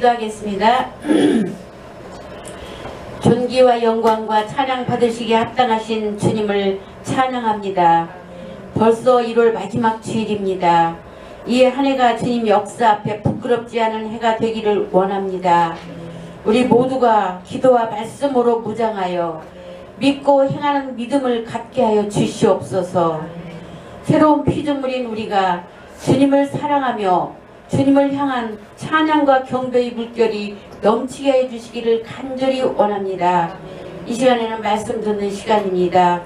기도하겠습니다. 존귀와 영광과 찬양 받으시기에 합당하신 주님을 찬양합니다. 벌써 1월 마지막 주일입니다. 이 한 해가 주님 역사 앞에 부끄럽지 않은 해가 되기를 원합니다. 우리 모두가 기도와 말씀으로 무장하여 믿고 행하는 믿음을 갖게 하여 주시옵소서. 새로운 피조물인 우리가 주님을 사랑하며 주님을 향한 찬양과 경배의 물결이 넘치게 해주시기를 간절히 원합니다. 이 시간에는 말씀 듣는 시간입니다.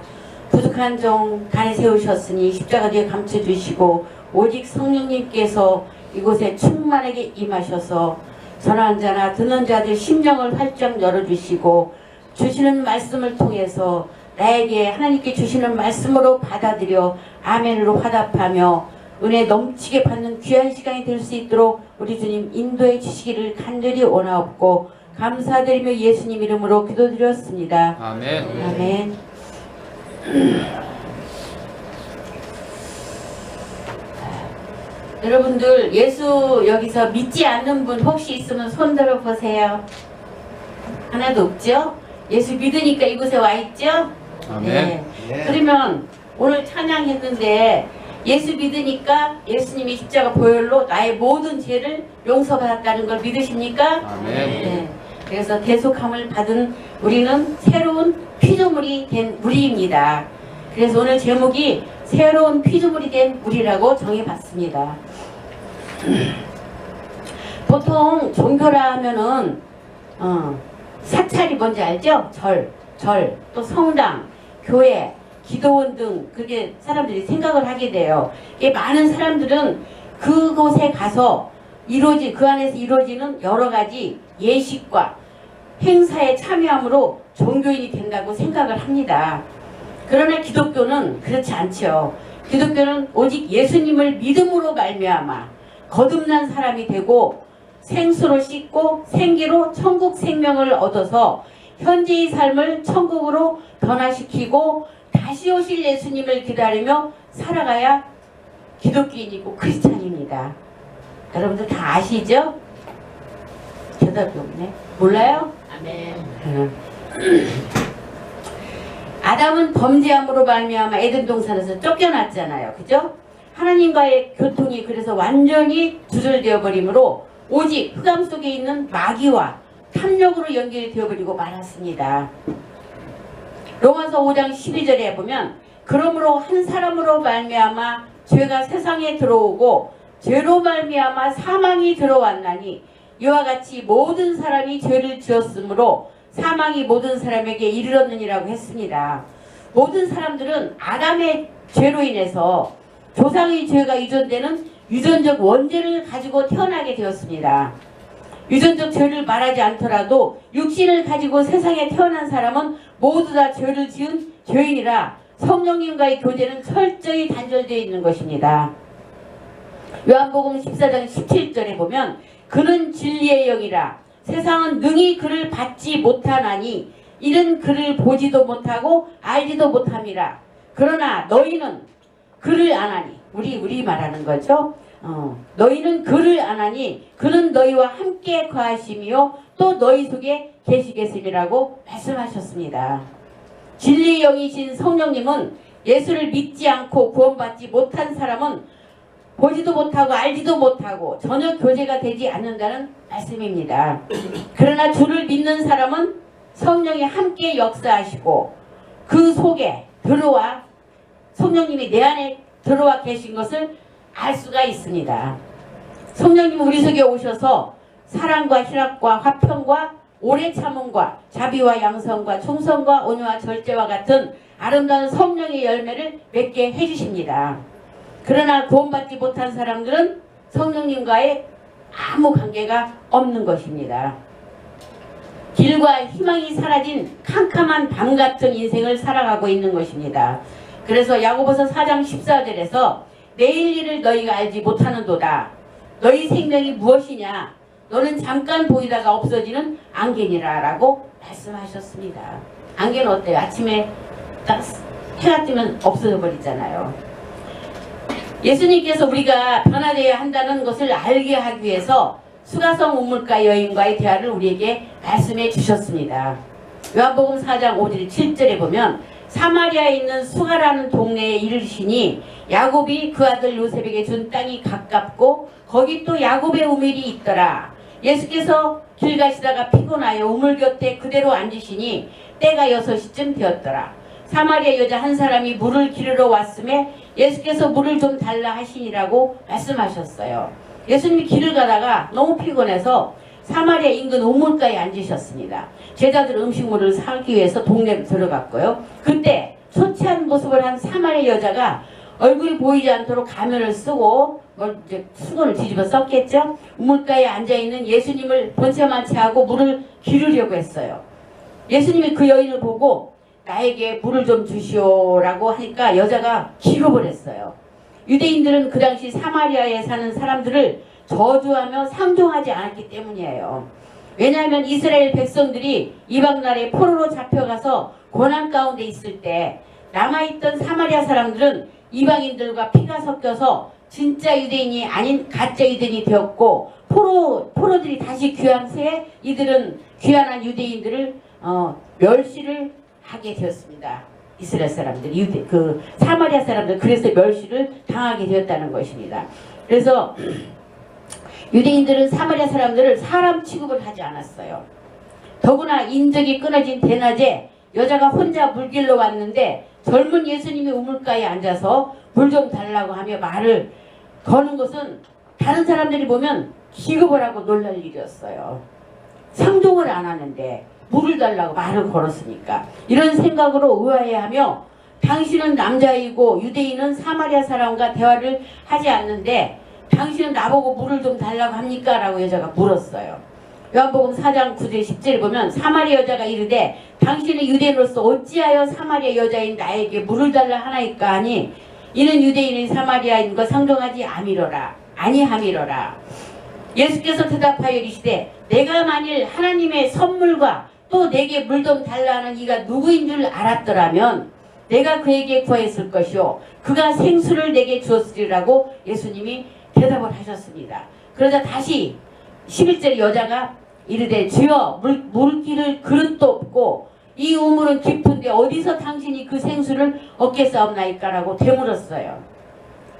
부족한 종 단에 세우셨으니 십자가 뒤에 감춰주시고 오직 성령님께서 이곳에 충만하게 임하셔서 전하는 자나 듣는 자들 심령을 활짝 열어주시고 주시는 말씀을 통해서 나에게 하나님께 주시는 말씀으로 받아들여 아멘으로 화답하며 은혜 넘치게 받는 귀한 시간이 될 수 있도록 우리 주님 인도해 주시기를 간절히 원하옵고 감사드리며 예수님 이름으로 기도드렸습니다. 아멘. 아멘. 여러분들 예수 여기서 믿지 않는 분 혹시 있으면 손 들어보세요. 하나도 없죠? 예수 믿으니까 이곳에 와 있죠? 아멘. 네. 그러면 오늘 찬양했는데 예수 믿으니까 예수님이 십자가 보혈로 나의 모든 죄를 용서받았다는 걸 믿으십니까? 아멘. 네. 그래서 대속함을 받은 우리는 새로운 피조물이 된 우리입니다. 그래서 오늘 제목이 새로운 피조물이 된 우리라고 정해봤습니다. 보통 종교라 하면은 사찰이 뭔지 알죠? 절, 또 성당, 교회, 기도원 등 그렇게 사람들이 생각을 하게 돼요. 많은 사람들은 그곳에 가서 그 안에서 이루어지는 여러 가지 예식과 행사에 참여함으로 종교인이 된다고 생각을 합니다. 그러나 기독교는 그렇지 않죠. 기독교는 오직 예수님을 믿음으로 말미암아 거듭난 사람이 되고 생수로 씻고 생기로 천국 생명을 얻어서 현재의 삶을 천국으로 변화시키고 다시 오실 예수님을 기다리며 살아가야 기독교인이고 크리스찬입니다. 여러분들 다 아시죠? 대답이 없네. 몰라요? 아멘. 아담은 범죄함으로 말미암아 에덴 동산에서 쫓겨났잖아요. 그죠? 하나님과의 교통이 그래서 완전히 두절되어 버리므로 오직 흑암 속에 있는 마귀와 탐욕으로 연결이 되어버리고 말았습니다. 로마서 5장 12절에 보면 그러므로 한 사람으로 말미암아 죄가 세상에 들어오고 죄로 말미암아 사망이 들어왔나니 이와 같이 모든 사람이 죄를 지었으므로 사망이 모든 사람에게 이르렀느니라고 했습니다. 모든 사람들은 아담의 죄로 인해서 조상의 죄가 유전되는 유전적 원죄를 가지고 태어나게 되었습니다. 유전적 죄를 말하지 않더라도 육신을 가지고 세상에 태어난 사람은 모두 다 죄를 지은 죄인이라 성령님과의 교제는 철저히 단절되어 있는 것입니다. 요한복음 14장 17절에 보면 그는 진리의 영이라 세상은 능히 그를 받지 못하나니 이는 그를 보지도 못하고 알지도 못함이라. 그러나 너희는 그를 아나니 우리 말하는 거죠. 너희는 그를 아나니 그는 너희와 함께 거하시며 또 너희 속에 계시겠음이라고 말씀하셨습니다. 진리의 영이신 성령님은 예수를 믿지 않고 구원받지 못한 사람은 보지도 못하고 알지도 못하고 전혀 교제가 되지 않는다는 말씀입니다. 그러나 주를 믿는 사람은 성령이 함께 역사하시고 그 속에 들어와 성령님이 내 안에 들어와 계신 것을 알 수가 있습니다. 성령님은 우리 속에 오셔서 사랑과 희락과 화평과 오래 참음과 자비와 양성과 충성과 온유와 절제와 같은 아름다운 성령의 열매를 맺게 해주십니다. 그러나 구원받지 못한 사람들은 성령님과의 아무 관계가 없는 것입니다. 길과 희망이 사라진 캄캄한 밤 같은 인생을 살아가고 있는 것입니다. 그래서 야고보서 4장 14절에서 내일 일을 너희가 알지 못하는도다. 너희 생명이 무엇이냐? 너는 잠깐 보이다가 없어지는 안개니라 라고 말씀하셨습니다. 안개는 어때요? 아침에 딱 해가 뜨면 없어져 버리잖아요. 예수님께서 우리가 변화되어야 한다는 것을 알게 하기 위해서 수가성 우물가 여인과의 대화를 우리에게 말씀해 주셨습니다. 요한복음 4장 5절 7절에 보면 사마리아에 있는 수가라는 동네에 이르시니 야곱이 그 아들 요셉에게 준 땅이 가깝고 거기 또 야곱의 우물이 있더라. 예수께서 길 가시다가 피곤하여 우물 곁에 그대로 앉으시니 때가 6시쯤 되었더라. 사마리아 여자 한 사람이 물을 기르러 왔음에 예수께서 물을 좀 달라 하시니라고 말씀하셨어요. 예수님이 길을 가다가 너무 피곤해서 사마리아 인근 우물가에 앉으셨습니다. 제자들 음식물을 사기 위해서 동네로 들어갔고요. 그때 초췌한 모습을 한 사마리아 여자가 얼굴이 보이지 않도록 가면을 쓰고 이제 수건을 뒤집어 썼겠죠. 우물가에 앉아있는 예수님을 본체만치 하고 물을 기르려고 했어요. 예수님이 그 여인을 보고 나에게 물을 좀 주시오라고 하니까 여자가 기겁을 했어요. 유대인들은 그 당시 사마리아에 사는 사람들을 저주하며 상종하지 않았기 때문이에요. 왜냐하면 이스라엘 백성들이 이방 나라에 포로로 잡혀가서 고난 가운데 있을 때 남아있던 사마리아 사람들은 이방인들과 피가 섞여서 진짜 유대인이 아닌 가짜 유대인이 되었고 포로들이 다시 귀한 후에 이들은 귀환한 유대인들을 멸시를 하게 되었습니다. 이스라엘 사람들, 사마리아 사람들 그래서 멸시를 당하게 되었다는 것입니다. 그래서 유대인들은 사마리아 사람들을 사람 취급을 하지 않았어요. 더구나 인적이 끊어진 대낮에 여자가 혼자 물 길러 왔는데 젊은 예수님이 우물가에 앉아서 물 좀 달라고 하며 말을 거는 것은 다른 사람들이 보면 기겁을 하고 놀랄 일이었어요. 상종을 안 하는데 물을 달라고 말을 걸었으니까 이런 생각으로 의아해하며 당신은 남자이고 유대인은 사마리아 사람과 대화를 하지 않는데 당신은 나보고 물을 좀 달라고 합니까? 라고 여자가 물었어요. 요한복음 4장 9절 10절에 보면 사마리아 여자가 이르되 당신은 유대인으로서 어찌하여 사마리아 여자인 나에게 물을 달라 하나이까 하니 이는 유대인인 사마리아인과 상종하지 아니함이로라. 예수께서 대답하여 이르시되 내가 만일 하나님의 선물과 또 내게 물 좀 달라 하는 이가 누구인 줄 알았더라면 내가 그에게 구했을 것이요 그가 생수를 내게 주었으리라고 예수님이 대답을 하셨습니다. 그러자 다시 11절에 여자가 이르되 주여 물 기를 그릇도 없고 이 우물은 깊은데 어디서 당신이 그 생수를 얻겠사옵나이까 라고 되물었어요.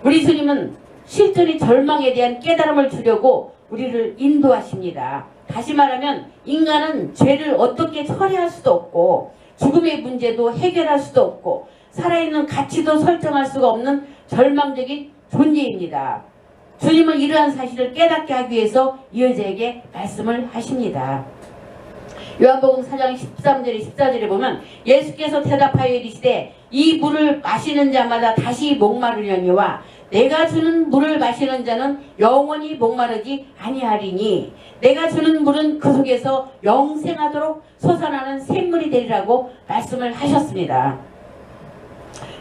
우리 주님은 실존의 절망에 대한 깨달음을 주려고 우리를 인도하십니다. 다시 말하면 인간은 죄를 어떻게 처리할 수도 없고 죽음의 문제도 해결할 수도 없고 살아있는 가치도 설정할 수가 없는 절망적인 존재입니다. 주님은 이러한 사실을 깨닫게 하기 위해서 이 여자에게 말씀을 하십니다. 요한복음 4장 13절에 14절에 보면 예수께서 대답하여 이르시되 이 물을 마시는 자마다 다시 목마르려니와 내가 주는 물을 마시는 자는 영원히 목마르지 아니하리니 내가 주는 물은 그 속에서 영생하도록 솟아나는 샘물이 되리라고 말씀을 하셨습니다.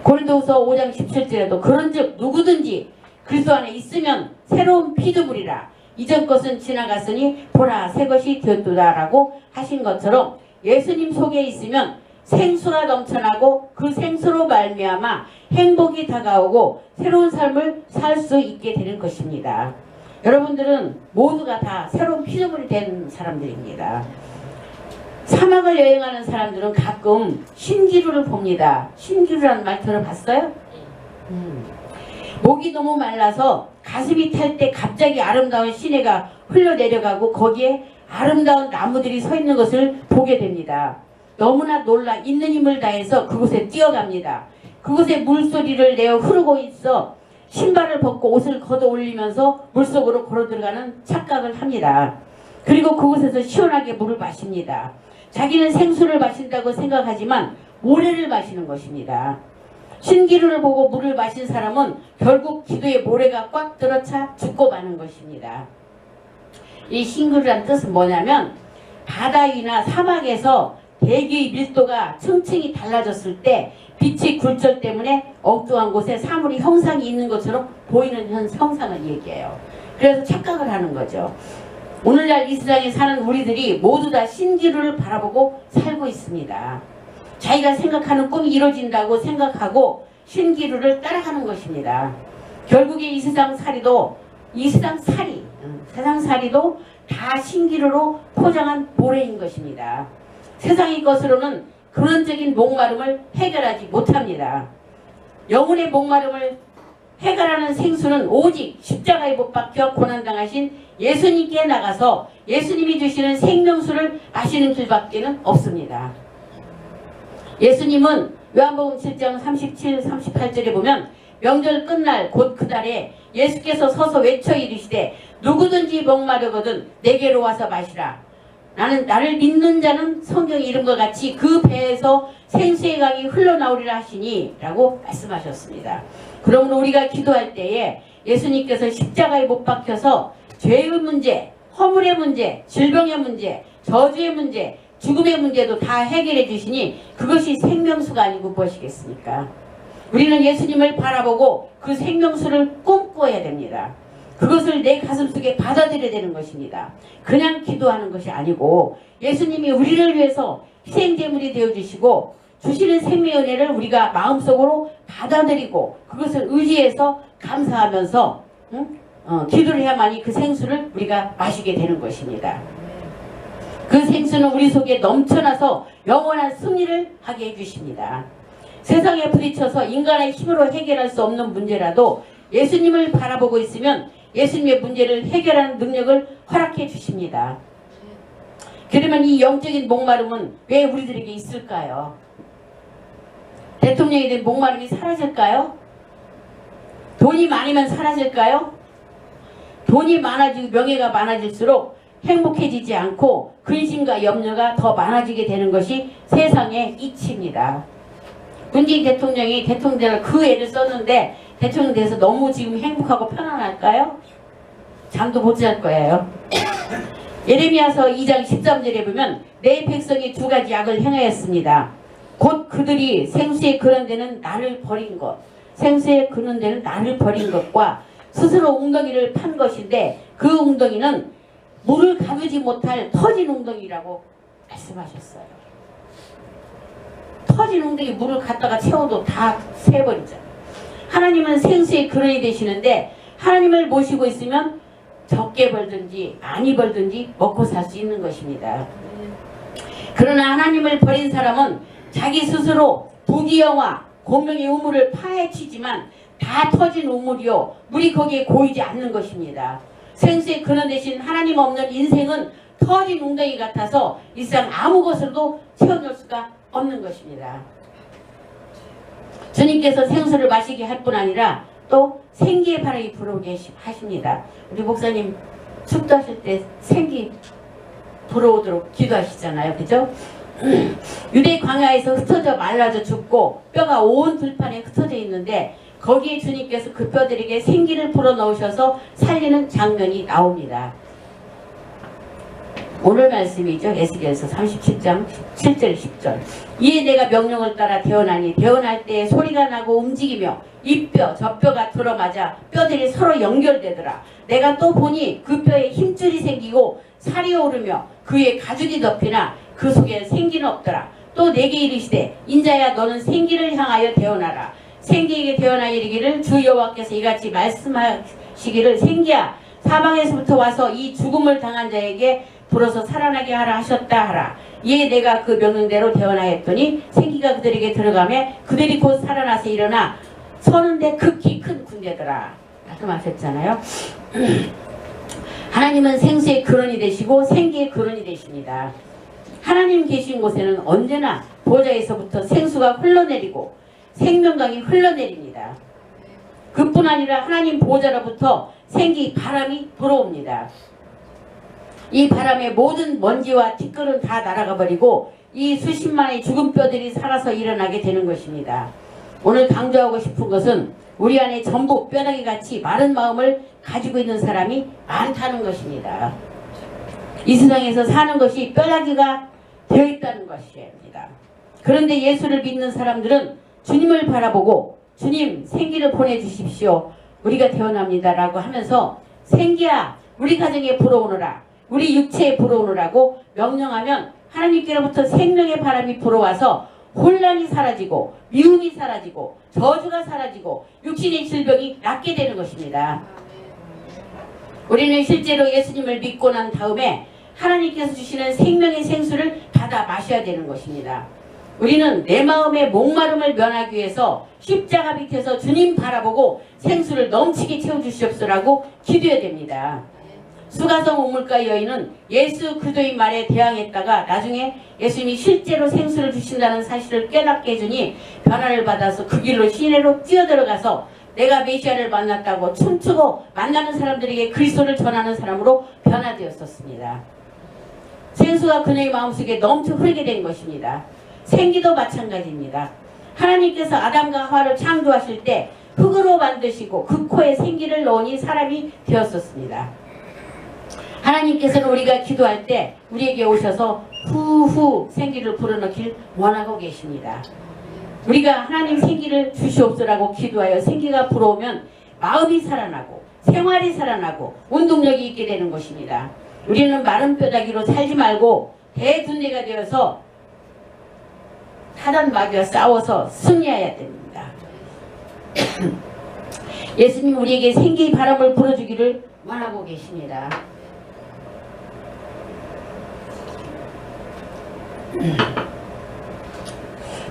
고린도후서 5장 17절에도 그런즉 누구든지 그리스도 안에 있으면 새로운 피조물이라 이전 것은 지나갔으니 보라 새 것이 되었도다 라고 하신 것처럼 예수님 속에 있으면 생수가 넘쳐나고 그 생수로 말미암아 행복이 다가오고 새로운 삶을 살 수 있게 되는 것입니다. 여러분들은 모두가 다 새로운 피조물이 된 사람들입니다. 사막을 여행하는 사람들은 가끔 신기루를 봅니다. 신기루라는 말 들어봤어요? 목이 너무 말라서 가슴이 탈 때 갑자기 아름다운 시내가 흘러내려가고 거기에 아름다운 나무들이 서 있는 것을 보게 됩니다. 너무나 놀라 있는 힘을 다해서 그곳에 뛰어갑니다. 그곳에 물소리를 내어 흐르고 있어 신발을 벗고 옷을 걷어 올리면서 물속으로 걸어 들어가는 착각을 합니다. 그리고 그곳에서 시원하게 물을 마십니다. 자기는 생수를 마신다고 생각하지만 모래를 마시는 것입니다. 신기루를 보고 물을 마신 사람은 결국 기도에 모래가 꽉 들어차 죽고 마는 것입니다. 이 신기루란 뜻은 뭐냐면 바다 위나 사막에서 대기의 밀도가 층층이 달라졌을 때 빛의 굴절 때문에 엉뚱한 곳에 사물이 형상이 있는 것처럼 보이는 형상을 얘기해요. 그래서 착각을 하는 거죠. 오늘날 이 세상에 사는 우리들이 모두 다 신기루를 바라보고 살고 있습니다. 자기가 생각하는 꿈이 이루어진다고 생각하고 신기루를 따라가는 것입니다. 결국에 이 세상 살이 세상살이도 다 신기루로 포장한 모래인 것입니다. 세상의 것으로는 근원적인 목마름을 해결하지 못합니다. 영혼의 목마름을 해결하는 생수는 오직 십자가에 못 박혀 고난당하신 예수님께 나가서 예수님이 주시는 생명수를 마시는 길밖에는 없습니다. 예수님은 요한복음 7장 37, 38절에 보면 명절 끝날 곧 그 달에 예수께서 서서 외쳐 이르시되 누구든지 목마르거든 내게로 와서 마시라. 나를 믿는 자는 성경 이름과 같이 그 배에서 생수의 강이 흘러나오리라 하시니 라고 말씀하셨습니다. 그러므로 우리가 기도할 때에 예수님께서 십자가에 못 박혀서 죄의 문제, 허물의 문제, 질병의 문제, 저주의 문제, 죽음의 문제도 다 해결해 주시니 그것이 생명수가 아니고 무엇이겠습니까? 우리는 예수님을 바라보고 그 생명수를 꿈꿔야 됩니다. 그것을 내 가슴속에 받아들여야 되는 것입니다. 그냥 기도하는 것이 아니고 예수님이 우리를 위해서 희생제물이 되어주시고 주시는 생명의 은혜를 우리가 마음속으로 받아들이고 그것을 의지해서 감사하면서 기도를 해야만이 그 생수를 우리가 마시게 되는 것입니다. 그 생수는 우리 속에 넘쳐나서 영원한 승리를 하게 해주십니다. 세상에 부딪혀서 인간의 힘으로 해결할 수 없는 문제라도 예수님을 바라보고 있으면 예수님의 문제를 해결하는 능력을 허락해 주십니다. 그러면 이 영적인 목마름은 왜 우리들에게 있을까요? 대통령에 대한 목마름이 사라질까요? 돈이 많으면 사라질까요? 돈이 많아지고 명예가 많아질수록 행복해지지 않고 근심과 염려가 더 많아지게 되는 것이 세상의 이치입니다. 문재인 대통령이 대통령을 그 애를 썼는데 대통령 돼서 너무 지금 행복하고 편안할까요? 잠도 못 잘 거예요. 예레미야서 2장 13절에 보면 내 백성이 두 가지 악을 행하였습니다. 곧 그들이 생수에 그런 데는 나를 버린 것, 생수에 그런 데는 나를 버린 것과 스스로 웅덩이를 판 것인데 그 웅덩이는 물을 가두지 못할 터진 웅덩이라고 말씀하셨어요. 터진 웅덩이 물을 갖다가 채워도 다 새버리잖아요. 하나님은 생수의 근원이 되시는데 하나님을 모시고 있으면 적게 벌든지 많이 벌든지 먹고 살 수 있는 것입니다. 그러나 하나님을 버린 사람은 자기 스스로 부귀영화 공명의 우물을 파헤치지만 다 터진 우물이요 물이 거기에 고이지 않는 것입니다. 생수의 근원 대신 하나님 없는 인생은 터진 웅덩이 같아서 이 세상 아무 것으로도 채워놓을 수가 없는 것입니다. 주님께서 생수를 마시게 할 뿐 아니라 또 생기의 바람이 불어오게 하십니다. 우리 목사님 축도하실 때 생기 불어오도록 기도하시잖아요. 그죠? 유대 광야에서 흩어져 말라져 죽고 뼈가 온 들판에 흩어져 있는데 거기에 주님께서 그 뼈들에게 생기를 불어넣으셔서 살리는 장면이 나옵니다. 오늘 말씀이죠. 에스겔서 37장 7절 10절. 이에 내가 명령을 따라 대언하니 대언할 때 소리가 나고 움직이며 이 뼈 저 뼈가 들어맞아 뼈들이 서로 연결되더라. 내가 또 보니 그 뼈에 힘줄이 생기고 살이 오르며 그의 가죽이 덮이나 그 속에 생기는 없더라. 또 내게 이르시되 인자야 너는 생기를 향하여 대언하라. 생기에게 대언하여 이르기를 주 여호와께서 이같이 말씀하시기를 생기야 사방에서부터 와서 이 죽음을 당한 자에게 불어서 살아나게 하라 하셨다 하라. 이에 내가 그 명령대로 대언하였더니 생기가 그들에게 들어가매 그들이 곧 살아나서 일어나 서는데 극히 큰 군대더라. 말씀하셨잖아요. 하나님은 생수의 근원이 되시고 생기의 근원이 되십니다. 하나님 계신 곳에는 언제나 보좌에서부터 생수가 흘러내리고 생명강이 흘러내립니다. 그뿐 아니라 하나님 보좌로부터 생기 바람이 불어옵니다. 이 바람에 모든 먼지와 티끌은 다 날아가 버리고 이 수십만의 죽은 뼈들이 살아서 일어나게 되는 것입니다. 오늘 강조하고 싶은 것은 우리 안에 전부 뼈다귀같이 마른 마음을 가지고 있는 사람이 많다는 것입니다. 이 세상에서 사는 것이 뼈다귀가 되어 있다는 것입니다. 그런데 예수를 믿는 사람들은 주님을 바라보고 주님 생기를 보내주십시오. 우리가 태어납니다 라고 하면서 생기야 우리 가정에 불어오너라. 우리 육체에 불어오느라고 명령하면 하나님께로부터 생명의 바람이 불어와서 혼란이 사라지고 미움이 사라지고 저주가 사라지고 육신의 질병이 낫게 되는 것입니다. 우리는 실제로 예수님을 믿고 난 다음에 하나님께서 주시는 생명의 생수를 받아 마셔야 되는 것입니다. 우리는 내 마음의 목마름을 면하기 위해서 십자가 밑에서 주님 바라보고 생수를 넘치게 채워주시옵소라고 기도해야 됩니다. 수가성 우물가 여인은 예수 그리스도의 말에 대항했다가 나중에 예수님이 실제로 생수를 주신다는 사실을 깨닫게 해주니 변화를 받아서 그 길로 시내로 뛰어들어가서 내가 메시아를 만났다고 춤추고 만나는 사람들에게 그리스도를 전하는 사람으로 변화되었었습니다. 생수가 그녀의 마음속에 넘쳐 흐르게 된 것입니다. 생기도 마찬가지입니다. 하나님께서 아담과 하와를 창조하실 때 흙으로 만드시고 그 코에 생기를 넣으니 사람이 되었었습니다. 하나님께서는 우리가 기도할 때 우리에게 오셔서 후후 생기를 불어넣길 원하고 계십니다. 우리가 하나님 생기를 주시옵소라고 기도하여 생기가 불어오면 마음이 살아나고 생활이 살아나고 운동력이 있게 되는 것입니다. 우리는 마른 뼈다귀로 살지 말고 대둔대가 되어서 타단 마귀와 싸워서 승리해야 됩니다. 예수님 우리에게 생기의 바람을 불어주기를 원하고 계십니다.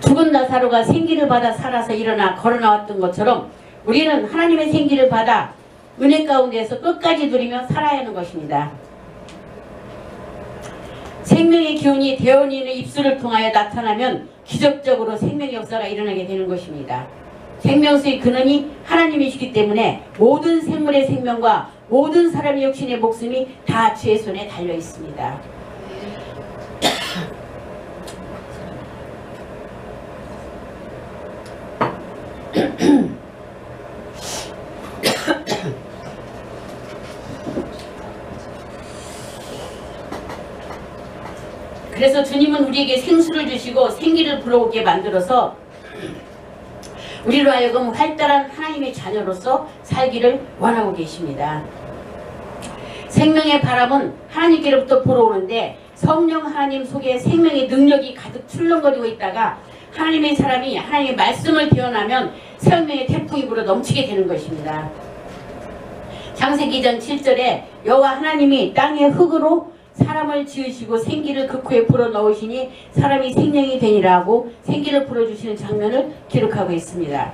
죽은 나사로가 생기를 받아 살아서 일어나 걸어 나왔던 것처럼 우리는 하나님의 생기를 받아 은혜 가운데서 끝까지 누리며 살아야 하는 것입니다. 생명의 기운이 대원인의 입술을 통하여 나타나면 기적적으로 생명의 역사가 일어나게 되는 것입니다. 생명수의 근원이 하나님이시기 때문에 모든 생물의 생명과 모든 사람의 육신의 목숨이 다 주의 손에 달려 있습니다. 그래서 주님은 우리에게 생수를 주시고 생기를 불어오게 만들어서 우리로 하여금 활달한 하나님의 자녀로서 살기를 원하고 계십니다. 생명의 바람은 하나님께로부터 불어오는데 성령 하나님 속에 생명의 능력이 가득 출렁거리고 있다가 하나님의 사람이 하나님의 말씀을 대언하면 생명의 태풍이 불어 넘치게 되는 것입니다. 창세기 2장 7절에 여호와 하나님이 땅의 흙으로 사람을 지으시고 생기를 그 코에 불어넣으시니 사람이 생명이 되니라 하고 생기를 불어주시는 장면을 기록하고 있습니다.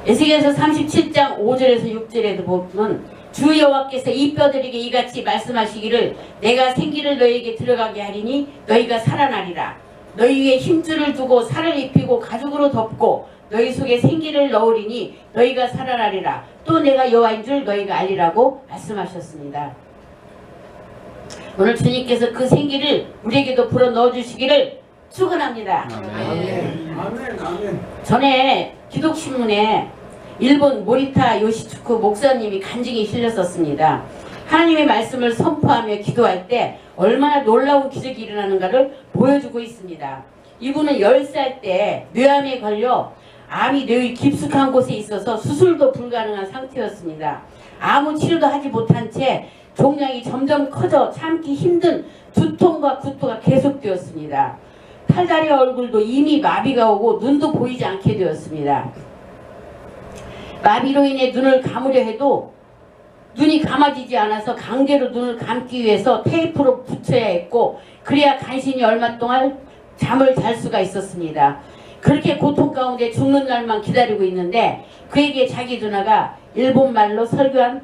에스겔서 37장 5절에서 6절에도 보면 주 여호와께서 이 뼈들에게 이같이 말씀하시기를 내가 생기를 너희에게 들어가게 하리니 너희가 살아나리라. 너희 위에 힘줄을 두고 살을 입히고 가죽으로 덮고 너희 속에 생기를 넣으리니 너희가 살아나리라. 또 내가 여호와인 줄 너희가 알리라고 말씀하셨습니다. 오늘 주님께서 그 생기를 우리에게도 불어 넣어주시기를 축원합니다. 아멘. 아멘. 아멘. 전에 기독신문에 일본 모리타 요시츠쿠 목사님이 간증이 실렸었습니다. 하나님의 말씀을 선포하며 기도할 때 얼마나 놀라운 기적이 일어나는가를 보여주고 있습니다. 이분은 10살 때 뇌암에 걸려 암이 뇌의 깊숙한 곳에 있어서 수술도 불가능한 상태였습니다. 아무 치료도 하지 못한 채 종양이 점점 커져 참기 힘든 두통과 구토가 계속되었습니다. 팔다리 얼굴도 이미 마비가 오고 눈도 보이지 않게 되었습니다. 마비로 인해 눈을 감으려 해도 눈이 감아지지 않아서 강제로 눈을 감기 위해서 테이프로 붙여야 했고 그래야 간신히 얼마 동안 잠을 잘 수가 있었습니다. 그렇게 고통 가운데 죽는 날만 기다리고 있는데 그에게 자기 누나가 일본말로 설교한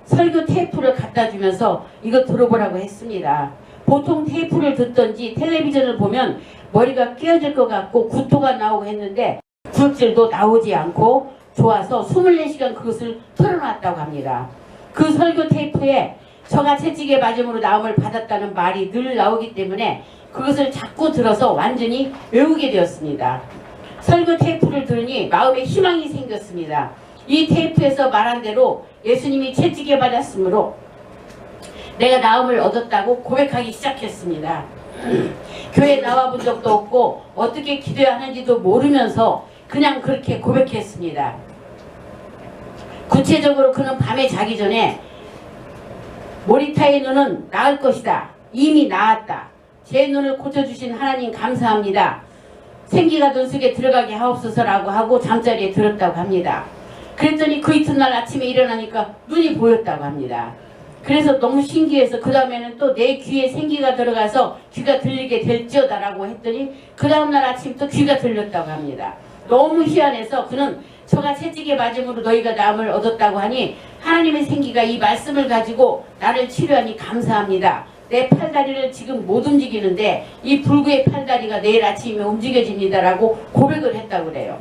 설교 테이프를 갖다 주면서 이거 들어보라고 했습니다. 보통 테이프를 듣던지 텔레비전을 보면 머리가 깨어질 것 같고 구토가 나오고 했는데 구역질도 나오지 않고 좋아서 24시간 그것을 틀어놨다고 합니다. 그 설교 테이프에 저가 채찍에 맞음으로 나음을 받았다는 말이 늘 나오기 때문에 그것을 자꾸 들어서 완전히 외우게 되었습니다. 설교 테이프를 들으니 마음에 희망이 생겼습니다. 이 테이프에서 말한 대로 예수님이 채찍에 맞았으므로 내가 나음을 얻었다고 고백하기 시작했습니다. 교회 나와본 적도 없고 어떻게 기도해야 하는지도 모르면서 그냥 그렇게 고백했습니다. 구체적으로 그는 밤에 자기 전에 모리타의 눈은 나을 것이다. 이미 나았다. 제 눈을 고쳐주신 하나님 감사합니다. 생기가 눈 속에 들어가게 하옵소서라고 하고 잠자리에 들었다고 합니다. 그랬더니 그 이튿날 아침에 일어나니까 눈이 보였다고 합니다. 그래서 너무 신기해서 그 다음에는 또 내 귀에 생기가 들어가서 귀가 들리게 될지어다라고 했더니 그 다음날 아침부터 귀가 들렸다고 합니다. 너무 희한해서 그는 저가 채찍에 맞음으로 너희가 나음을 얻었다고 하니 하나님의 생기가 이 말씀을 가지고 나를 치료하니 감사합니다. 내 팔다리를 지금 못 움직이는데 이 불구의 팔다리가 내일 아침에 움직여집니다라고 고백을 했다고 그래요.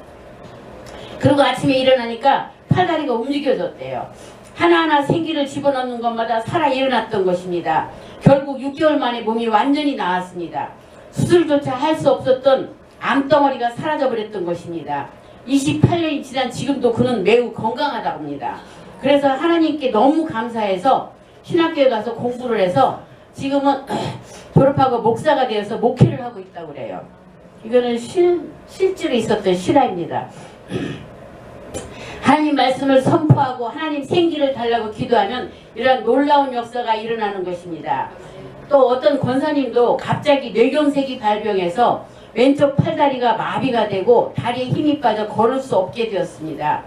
그리고 아침에 일어나니까 팔다리가 움직여졌대요. 하나하나 생기를 집어넣는 것마다 살아 일어났던 것입니다. 결국 6개월 만에 몸이 완전히 나았습니다. 수술조차 할 수 없었던 암덩어리가 사라져버렸던 것입니다. 28년이 지난 지금도 그는 매우 건강하다고 합니다. 그래서 하나님께 너무 감사해서 신학교에 가서 공부를 해서 지금은 졸업하고 목사가 되어서 목회를 하고 있다고 그래요. 이거는 실제로 있었던 실화입니다. 하나님 말씀을 선포하고 하나님 생기를 달라고 기도하면 이러한 놀라운 역사가 일어나는 것입니다. 또 어떤 권사님도 갑자기 뇌경색이 발병해서 왼쪽 팔다리가 마비가 되고 다리에 힘이 빠져 걸을 수 없게 되었습니다.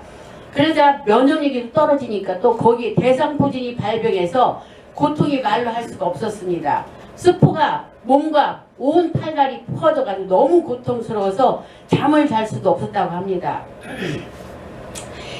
그러자 면역력이 떨어지니까 또 거기에 대상포진이 발병해서 고통이 말로 할 수가 없었습니다. 스포가 몸과 온 팔다리 퍼져가지고 너무 고통스러워서 잠을 잘 수도 없었다고 합니다.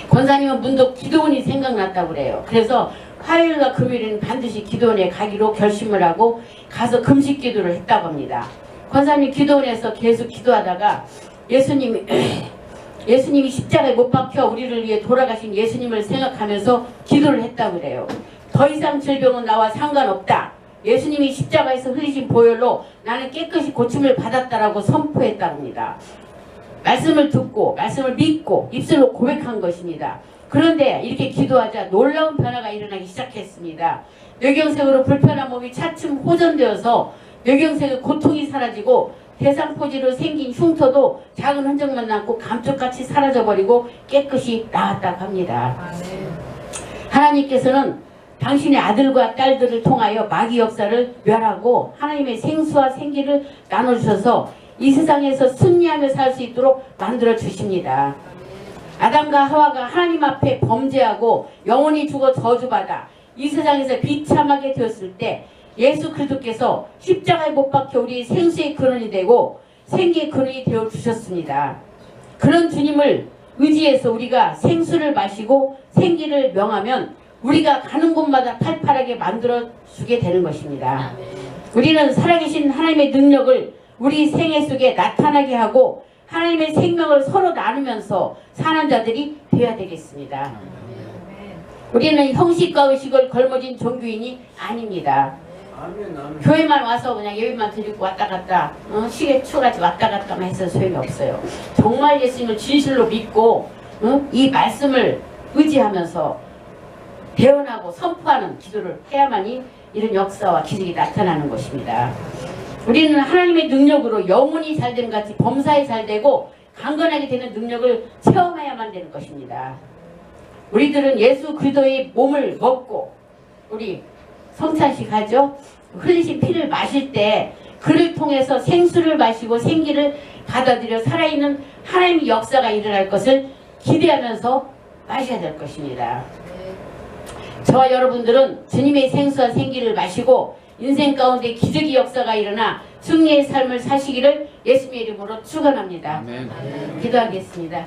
권사님은 문득 기도원이 생각났다고 그래요. 그래서 화요일과 금요일은 반드시 기도원에 가기로 결심을 하고 가서 금식 기도를 했다고 합니다. 권사님 기도원에서 계속 기도하다가 예수님이 십자가에 못 박혀 우리를 위해 돌아가신 예수님을 생각하면서 기도를 했다고 그래요. 더 이상 질병은 나와 상관없다. 예수님이 십자가에서 흘리신 보혈로 나는 깨끗이 고침을 받았다라고 선포했다고 합니다. 말씀을 듣고 말씀을 믿고 입술로 고백한 것입니다. 그런데 이렇게 기도하자 놀라운 변화가 일어나기 시작했습니다. 뇌경색으로 불편한 몸이 차츰 호전되어서 뇌경색의 고통이 사라지고 대상포지로 생긴 흉터도 작은 흔적만 남고 감쪽같이 사라져버리고 깨끗이 나았다고 합니다. 하나님께서는 당신의 아들과 딸들을 통하여 마귀 역사를 멸하고 하나님의 생수와 생기를 나눠주셔서 이 세상에서 승리하며 살 수 있도록 만들어 주십니다. 아담과 하와가 하나님 앞에 범죄하고 영원히 죽어 저주받아 이 세상에서 비참하게 되었을 때 예수 그리스도께서 십자가에 못 박혀 우리 생수의 근원이 되고 생기의 근원이 되어 주셨습니다. 그런 주님을 의지해서 우리가 생수를 마시고 생기를 명하면 우리가 가는 곳마다 팔팔하게 만들어 주게 되는 것입니다. 우리는 살아계신 하나님의 능력을 우리 생애 속에 나타나게 하고 하나님의 생명을 서로 나누면서 사는 자들이 되어야 되겠습니다. 우리는 형식과 의식을 걸머진 종교인이 아닙니다. 교회만 와서 그냥 예배만 드리고 왔다 갔다 시계 쳐가지고 왔다 갔다만 해서 소용이 없어요. 정말 예수님을 진실로 믿고 이 말씀을 의지하면서 대언하고 선포하는 기도를 해야만이 이런 역사와 기적이 나타나는 것입니다. 우리는 하나님의 능력으로 영혼이 잘되는 같이 범사에 잘되고 강건하게 되는 능력을 체험해야만 되는 것입니다. 우리들은 예수 그리스도의 몸을 먹고 우리 성찬식 하죠. 흘리신 피를 마실 때 그를 통해서 생수를 마시고 생기를 받아들여 살아있는 하나님의 역사가 일어날 것을 기대하면서 마셔야 될 것입니다. 저와 여러분들은 주님의 생수와 생기를 마시고 인생 가운데 기적의 역사가 일어나 승리의 삶을 사시기를 예수님의 이름으로 축원합니다. 기도하겠습니다.